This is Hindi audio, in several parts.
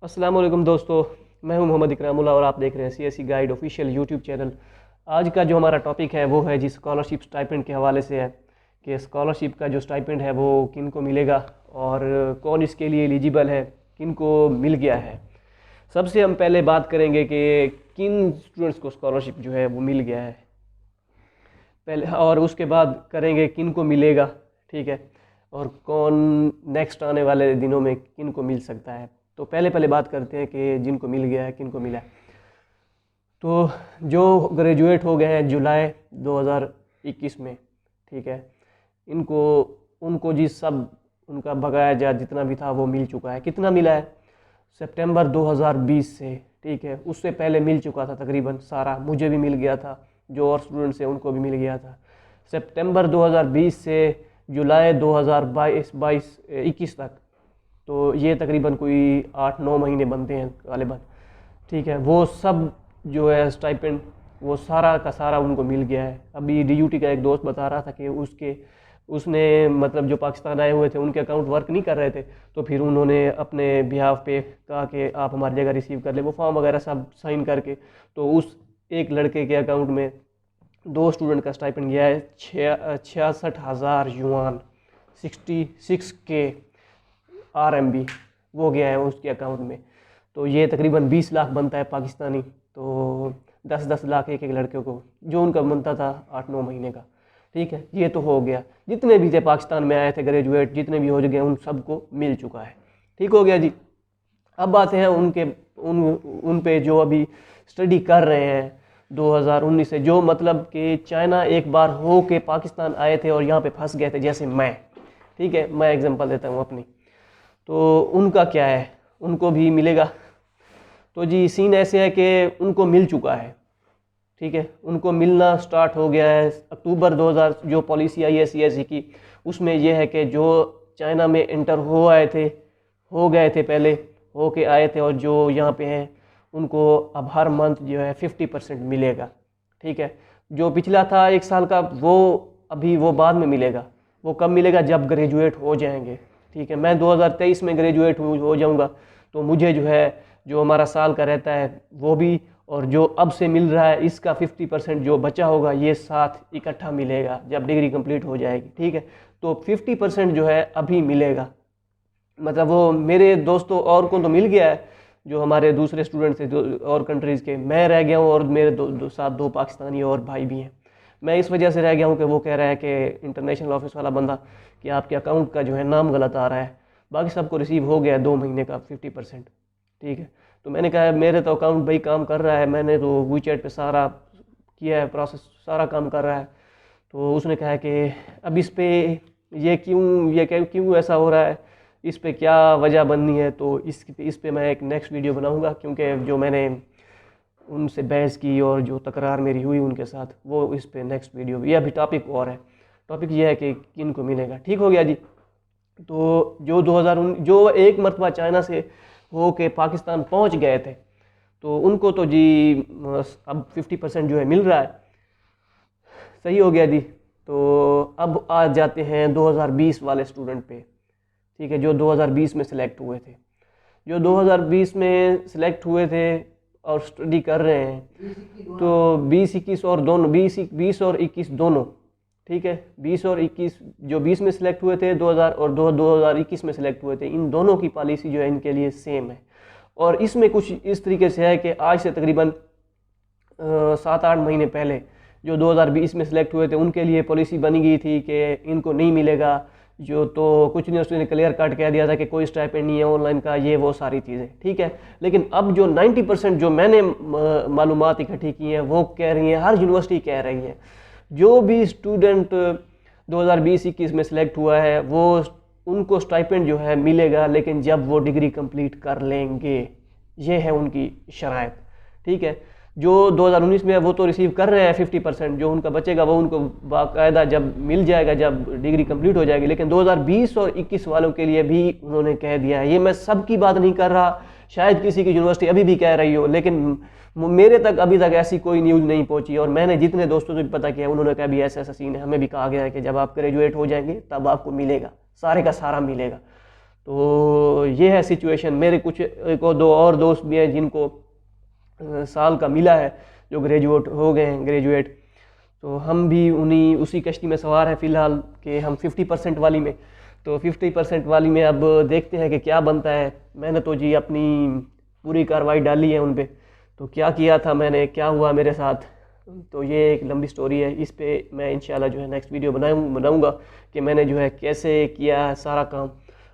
अस्सलाम वालेकुम दोस्तों। मैं हूं मोहम्मद इकरामुल्लाह और आप देख रहे हैं CSE guide official YouTube channel. आज का जो हमारा टॉपिक है वो है जी स्कॉलरशिप स्टाइपेंड के हवाले से है कि स्कॉलरशिप का जो स्टाइपेंड है वो किन को मिलेगा और कौन इसके लिए एलिजिबल है, किन को मिल गया है। सबसे हम पहले बात करेंगे कि किन स्टूडेंट्स को स्कॉलरशिप जो है वो मिल गया है पहले, और उसके बाद करेंगे किन को मिलेगा, ठीक है, और कौन नेक्स्ट आने वाले दिनों में किन को मिल सकता है। तो पहले पहले बात करते हैं कि जिनको मिल गया है किन को मिला है। तो जो ग्रेजुएट हो गए हैं जुलाई 2021 में, ठीक है, इनको उनको जी सब उनका बकाया जा जितना भी था वो मिल चुका है। कितना मिला है? सितंबर 2020 से, ठीक है, उससे पहले मिल चुका था तकरीबन सारा। मुझे भी मिल गया था, जो और स्टूडेंट्स हैं उनको भी मिल गया था। सितंबर 2020 से जुलाई 2021 तक, तो ये तकरीबन कोई 8-9 महीने बनते हैं गालिबन, ठीक है। वो सब जो है स्टाइपेंड वो सारा का सारा उनको मिल गया है। अभी डीयूटी का एक दोस्त बता रहा था कि उसने मतलब जो पाकिस्तान आए हुए थे उनके अकाउंट वर्क नहीं कर रहे थे, तो फिर उन्होंने अपने बिहाफ पे कहा कि आप हमारी जगह रिसीव कर ले, वो फॉर्म वगैरह सब साइन करके। तो उस एक लड़के के अकाउंट में 2 स्टूडेंट का स्टाइपेंड गया है 66,000 युआन, 66K RMB वो गया है उसके अकाउंट में। तो ये तकरीबन 20 लाख बनता है पाकिस्तानी। तो 10-10 लाख एक एक लड़के को जो उनका बनता था 8-9 महीने का, ठीक है। ये तो हो गया, जितने भी थे पाकिस्तान में आए थे ग्रेजुएट, जितने भी हो गए उन सबको मिल चुका है, ठीक हो गया जी। अब आते हैं उन पे जो अभी स्टडी कर रहे हैं 2019 से, जो मतलब कि चाइना एक बार हो के पाकिस्तान आए थे और यहाँ पे फंस गए थे, जैसे मैं, ठीक है, मैं एग्जांपल देता हूँ अपनी। तो उनका क्या है, उनको भी मिलेगा। तो जी सीन ऐसे है कि उनको मिल चुका है, ठीक है, उनको मिलना स्टार्ट हो गया है। अक्टूबर 2000 जो पॉलिसी आई है सीएसई की, उसमें यह है कि जो चाइना में इंटर हो गए थे पहले, हो के आए थे और जो यहाँ पे हैं, उनको अब हर मंथ जो है 50% मिलेगा, ठीक है। जो पिछला था 1 साल का वो अभी वो बाद में मिलेगा। वो कब मिलेगा? जब ग्रेजुएट हो जाएंगे, ठीक है। मैं 2023 में ग्रेजुएट हो जाऊंगा, तो मुझे जो है जो हमारा साल का रहता है वो भी, और जो अब से मिल रहा है इसका 50% जो बचा होगा ये साथ इकट्ठा मिलेगा जब डिग्री कंप्लीट हो जाएगी, ठीक है। तो 50% जो है अभी मिलेगा, मतलब वो मेरे दोस्तों और को तो मिल गया है, जो हमारे दूसरे स्टूडेंट थे और कंट्रीज़ के। मैं रह गया हूँ और मेरे साथ 2 पाकिस्तानी और भाई भी हैं। मैं इस वजह से रह गया हूँ कि वो कह रहा है कि इंटरनेशनल ऑफिस वाला बंदा कि आपके अकाउंट का जो है नाम गलत आ रहा है। बाकी सबको रिसीव हो गया 2 महीने का 50%, ठीक है। तो मैंने कहा मेरे तो अकाउंट भाई काम कर रहा है, मैंने तो वीचैट पे सारा किया है प्रोसेस, सारा काम कर रहा है। तो उसने कहा कि अब इस पे क्यों ऐसा हो रहा है, इस पे क्या वजह बननी है। तो इस पे मैं एक नेक्स्ट वीडियो बनाऊंगा, क्योंकि जो मैंने उनसे बहस की और जो तकरार मेरी हुई उनके साथ, वो इस पे नेक्स्ट वीडियो। ये अभी टॉपिक और है, टॉपिक ये है कि किन को मिलेगा, ठीक हो गया जी। तो जो 2019 जो एक मरतबा चाइना से हो के पाकिस्तान पहुंच गए थे, तो उनको तो जी अब 50% जो है मिल रहा है, सही हो गया जी। तो अब आ जाते हैं 2020 वाले स्टूडेंट पे, ठीक है, जो 2020 में सिलेक्ट हुए थे। जो 2020 में सिलेक्ट हुए थे और स्टडी कर रहे हैं, तो 20-21 और दोनों 20 और 21 दोनों, ठीक है, 20 और 21 जो 20 में सिलेक्ट हुए थे 2000 और 2021 में सिलेक्ट हुए थे, इन दोनों की पॉलिसी जो है इनके लिए सेम है। और इसमें कुछ इस तरीके से है कि आज से तकरीबन 7-8 महीने पहले जो 2020 में सिलेक्ट हुए थे उनके लिए पॉलिसी बनी गई थी कि इनको नहीं मिलेगा। जो तो कुछ नहीं, उसने क्लियर कट कह दिया था कि कोई स्टाइपेंड नहीं है ऑनलाइन का, ये वो सारी चीज़ें, ठीक है। लेकिन अब जो 90% जो मैंने मालूमात इकट्ठी की हैं वो कह रही हैं, हर यूनिवर्सिटी कह रही है, जो भी स्टूडेंट 2020-21 में सिलेक्ट हुआ है वो उनको स्टाइपेंड जो है मिलेगा, लेकिन जब वो डिग्री कंप्लीट कर लेंगे, ये है उनकी शराइत, ठीक है। जो 2019 में है वो तो रिसीव कर रहे हैं 50%, जो उनका बचेगा वो उनको बाकायदा जब मिल जाएगा जब डिग्री कंप्लीट हो जाएगी। लेकिन 2020 और 21 वालों के लिए भी उन्होंने कह दिया है, ये मैं सब की बात नहीं कर रहा, शायद किसी की यूनिवर्सिटी अभी भी कह रही हो, लेकिन मेरे तक अभी तक ऐसी कोई न्यूज़ नहीं पहुंची। और मैंने जितने दोस्तों से भी पता किया उन्होंने कहा भी ऐसा ऐसा सीन है, हमें भी कहा गया है कि जब आप ग्रेजुएट हो जाएंगे तब आपको मिलेगा, सारे का सारा मिलेगा। तो ये है सिचुएशन। मेरे कुछ एक और दो और दोस्त भी हैं जिनको साल का मिला है, जो ग्रेजुएट हो गए हैं, ग्रेजुएट। तो हम भी उसी कश्ती में सवार हैं फ़िलहाल कि हम 50% वाली में। तो 50% वाली में अब देखते हैं कि क्या बनता है। मैंने तो जी अपनी पूरी कार्रवाई डाली है उन पे। तो क्या किया था मैंने, क्या हुआ मेरे साथ, तो ये एक लंबी स्टोरी है। इस पे मैं इंशाल्लाह जो है नेक्स्ट वीडियो बनाऊंगा कि मैंने जो है कैसे किया है सारा काम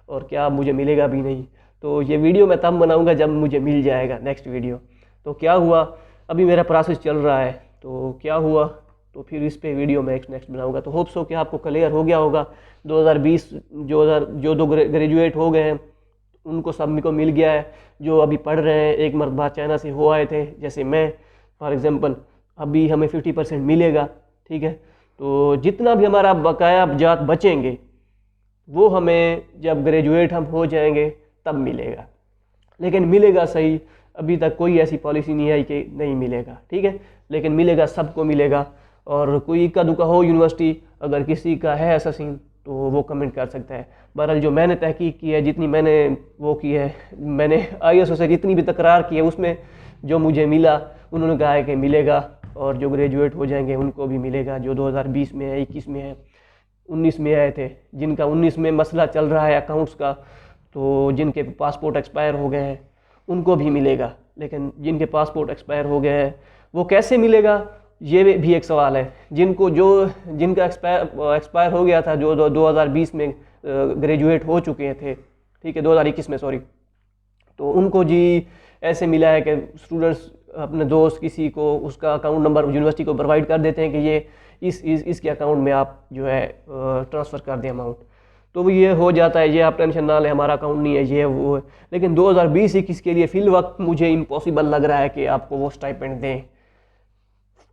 और क्या मुझे मिलेगा भी नहीं। तो ये वीडियो मैं तब बनाऊंगा जब मुझे मिल जाएगा नेक्स्ट वीडियो। तो क्या हुआ, अभी मेरा प्रोसेस चल रहा है, तो क्या हुआ तो फिर इस पे वीडियो मैं नेक्स्ट बनाऊंगा। तो होप्स हो कि आपको क्लियर हो गया होगा। 2020 जो दो ग्रेजुएट हो गए हैं उनको सब को मिल गया है। जो अभी पढ़ रहे हैं, एक मरतबा चाइना से हो आए थे जैसे मैं फॉर एग्जांपल, अभी हमें 50% मिलेगा। ठीक है, तो जितना भी हमारा बकाया जात बचेंगे वो हमें जब ग्रेजुएट हम हो जाएंगे तब मिलेगा। लेकिन मिलेगा सही, अभी तक कोई ऐसी पॉलिसी नहीं आई कि नहीं मिलेगा। ठीक है, लेकिन मिलेगा, सबको मिलेगा। और कोई इक्का दुक्का हो यूनिवर्सिटी, अगर किसी का है ऐसा सीन तो वो कमेंट कर सकता है। बहरहाल जो मैंने तहकीक की है, जितनी मैंने वो की है, मैंने ISO से जितनी भी तकरार की है उसमें जो मुझे मिला, उन्होंने कहा है कि मिलेगा और जो ग्रेजुएट हो जाएंगे उनको भी मिलेगा। जो 2020 में है, 21 में है, 19 में आए थे, जिनका 19 में मसला चल रहा है अकाउंट्स का, तो जिनके पासपोर्ट एक्सपायर हो गए हैं उनको भी मिलेगा। लेकिन जिनके पासपोर्ट एक्सपायर हो गए हैं वो कैसे मिलेगा, ये भी एक सवाल है। जिनका एक्सपायर हो गया था, जो 2020 में ग्रेजुएट हो चुके थे, ठीक है, 2021 में सॉरी, तो उनको जी ऐसे मिला है कि स्टूडेंट्स अपने दोस्त किसी को उसका अकाउंट नंबर यूनिवर्सिटी को प्रोवाइड कर देते हैं कि ये इसके अकाउंट में आप जो है ट्रांसफ़र कर दें अमाउंट। तो वो ये हो जाता है, ये आप टेंशन ना लें, हमारा अकाउंट नहीं है, ये वो है। लेकिन 2020-21 के लिए फिल वक्त मुझे इम्पॉसिबल लग रहा है कि आपको वो स्टाइपेंड दें।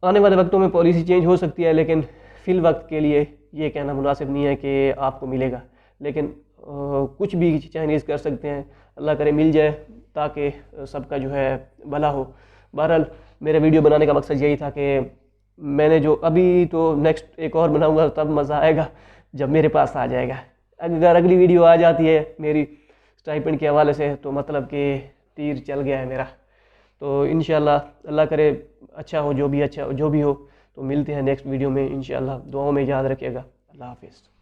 आने वाले वक्तों में पॉलिसी चेंज हो सकती है, लेकिन फिल वक्त के लिए ये कहना मुनासिब नहीं है कि आपको मिलेगा। लेकिन कुछ भी चाइनीज़ कर सकते हैं, अल्लाह करे मिल जाए ताकि सबका जो है भला हो। बहरहाल मेरे वीडियो बनाने का मकसद यही था कि मैंने जो अभी तो नेक्स्ट एक और बनाऊंगा तब मज़ा आएगा जब मेरे पास आ जाएगा। अगर अगली वीडियो आ जाती है मेरी स्टाइपेंड के हवाले से तो मतलब कि तीर चल गया है मेरा। तो इंशाल्लाह अल्लाह करे अच्छा हो, जो भी हो। तो मिलते हैं नेक्स्ट वीडियो में इंशाल्लाह। दुआओं में याद रखिएगा। अल्लाह हाफिज़।